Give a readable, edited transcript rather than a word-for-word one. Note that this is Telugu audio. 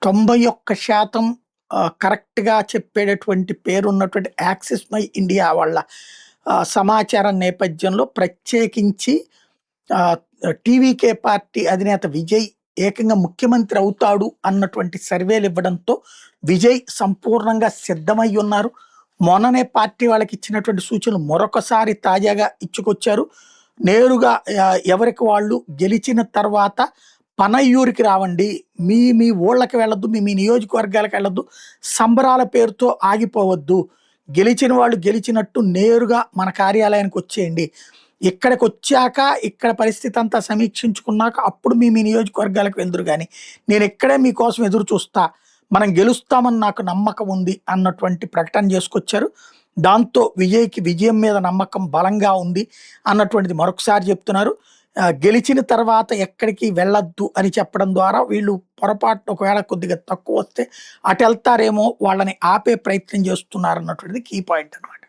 91% కరెక్ట్‌గా చెప్పేటటువంటి పేరున్నటువంటి యాక్సిస్ మై ఇండియా వాళ్ళ సమాచారం నేపథ్యంలో ప్రత్యేకించి ఆహ్, టీవీకే పార్టీ అధినేత విజయ్ ఏకంగా ముఖ్యమంత్రి అవుతాడు అన్నటువంటి సర్వేలివ్వడంతో విజయ్ సంపూర్ణంగా సిద్ధమై ఉన్నారు. మొన్ననే పార్టీ వాళ్ళకిచ్చినటువంటి సూచనలు మరొకసారి తాజాగా ఇచ్చుకొచ్చారు. నేరుగా ఎవరికి వాళ్ళు గెలిచిన తర్వాత పనయ్యూరికి రావండి. మీ మీ ఊళ్ళకి వెళ్ళొద్దు. మీ మీ నియోజకవర్గాలకు వెళ్ళొద్దు. సంబరాల పేరుతో ఆగిపోవద్దు. గెలిచిన వాళ్ళు గెలిచినట్టు నేరుగా మన కార్యాలయానికి వచ్చేయండి. ఇక్కడికొచ్చాక ఇక్కడ పరిస్థితి అంతా సమీక్షించుకున్నాక అప్పుడు మీ మీ నియోజకవర్గాలకు వెళ్దురు గానీ, నేనిక్కడే మీకోసం ఎదురు చూస్తా. మనం గెలుస్తామని నాకు నమ్మకం ఉంది అన్నటువంటి ప్రకటన చేసుకొచ్చారు. దాంతో విజయ్‌కి విజయం మీద నమ్మకం బలంగా ఉంది అన్నటువంటిది మరొకసారి చెప్తున్నారు. గెలిచిన తర్వాత ఎక్కడికి వెళ్ళొద్దు అని చెప్పడం ద్వారా వీళ్ళు పొరపాటున ఒకవేళ కొద్దిగా తక్కువొస్తే అటెళ్తారేమో వాళ్ళని ఆపే ప్రయత్నం చేస్తున్నారన్నటువంటిది కీ పాయింట్ అన్నమాట.